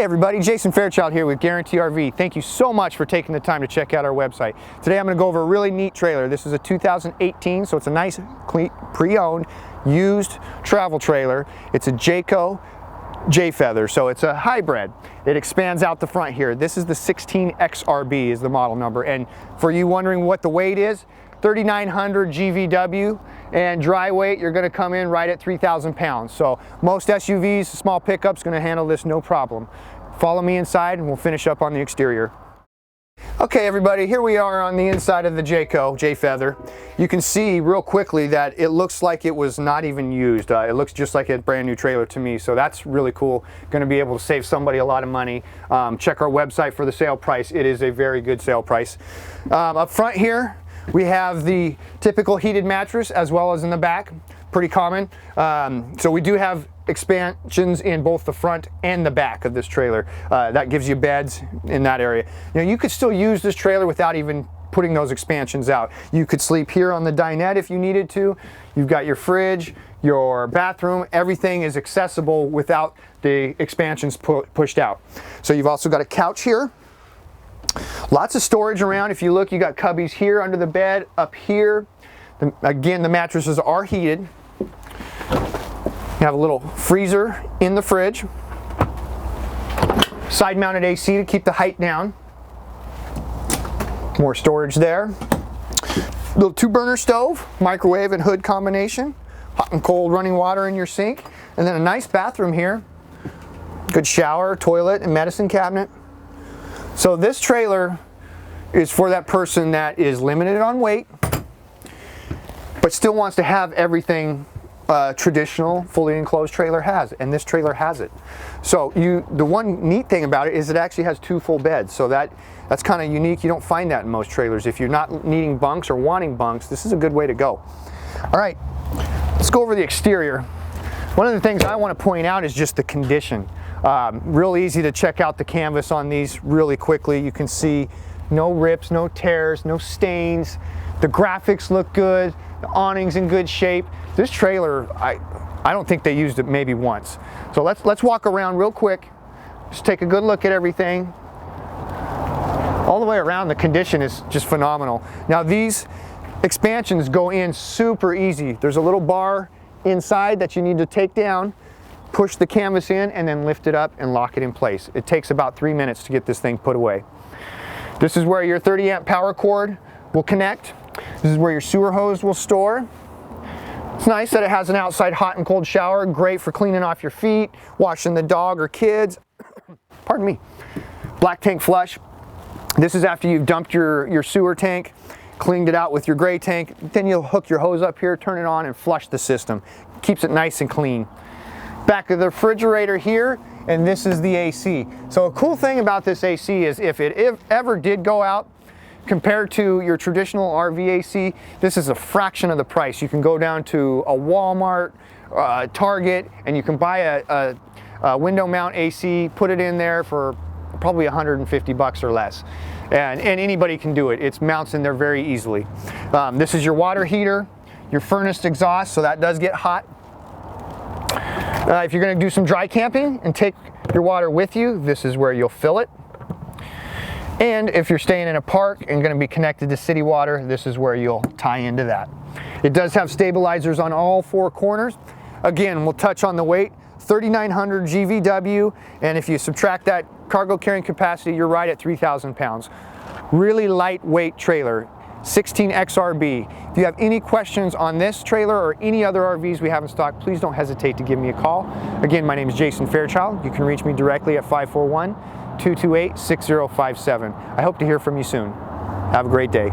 Hey everybody, Jason Fairchild here with Guaranty RV. Thank you so much for taking the time to check out our website. Today I'm going to go over a really neat trailer. This is a 2018, so it's a nice, clean, pre-owned, used travel trailer. It's a Jayco Jay Feather, so it's a hybrid. It expands out the front here. This is the 16 XRB is the model number, and for you wondering what the weight is, 3,900 GVW, and dry weight, you're going to come in right at 3,000 pounds. So most SUVs, small pickups, going to handle this no problem. Follow me inside and we'll finish up on the exterior. Okay everybody, here we are on the inside of the Jayco Jay Feather. You can see real quickly that it looks like it was not even used. It looks just like a brand new trailer to me, so that's really cool. Going to be able to save somebody a lot of money. Check our website for the sale price. It is a very good sale price. Up front here, we have the typical heated mattress as well as in the back, pretty common. So we do have expansions in both the front and the back of this trailer. That gives you beds in that area. You know, you could still use this trailer without even putting those expansions out. You could sleep here on the dinette if you needed to. You've got your fridge, your bathroom, everything is accessible without the expansions pushed out. So you've also got a couch here. Lots of storage around. If you look, you got cubbies here under the bed, up here. Again, the mattresses are heated. You have a little freezer in the fridge. Side mounted AC to keep the height down. More storage there. Little 2-burner stove, microwave and hood combination. Hot and cold running water in your sink. And then a nice bathroom here. Good shower, toilet, and medicine cabinet. So this trailer is for that person that is limited on weight, but still wants to have everything traditional, fully enclosed trailer has, and this trailer has it. So the one neat thing about it is it actually has 2 full beds, so that's kind of unique. You don't find that in most trailers. If you're not needing bunks or wanting bunks, this is a good way to go. All right, let's go over the exterior. One of the things I want to point out is just the condition. Real easy to check out the canvas on these really quickly. You can see no rips, no tears, no stains. The graphics look good. The awning's in good shape. This trailer, I don't think they used it maybe once. So let's walk around real quick. Just take a good look at everything. All the way around, the condition is just phenomenal. Now these expansions go in super easy. There's a little bar inside that you need to take down, push the canvas in, and then lift it up and lock it in place. It takes about 3 minutes to get this thing put away. This is where your 30 amp power cord will connect. This is where your sewer hose will store. It's nice that it has an outside hot and cold shower, great for cleaning off your feet, washing the dog or kids. Pardon me. Black tank flush. This is after you've dumped your sewer tank, cleaned it out with your gray tank. Then you'll hook your hose up here, turn it on, and flush the system. Keeps it nice and clean. Back of the refrigerator here, and this is the AC. So a cool thing about this AC is if it ever did go out, compared to your traditional RV AC, this is a fraction of the price. You can go down to a Walmart, Target, and you can buy a window mount AC, put it in there for probably 150 bucks or less. And anybody can do it. It mounts in there very easily. This is your water heater, your furnace exhaust, so that does get hot. If you're going to do some dry camping and take your water with you, this is where you'll fill it. And if you're staying in a park and going to be connected to city water, this is where you'll tie into that. It does have stabilizers on all 4 corners. Again, we'll touch on the weight, 3,900 GVW, and if you subtract that cargo carrying capacity, you're right at 3,000 pounds. Really lightweight trailer, 16 XRB. If you have any questions on this trailer or any other RVs we have in stock, please don't hesitate to give me a call. Again, my name is Jason Fairchild. You can reach me directly at 541-228-6057. I hope to hear from you soon. Have a great day.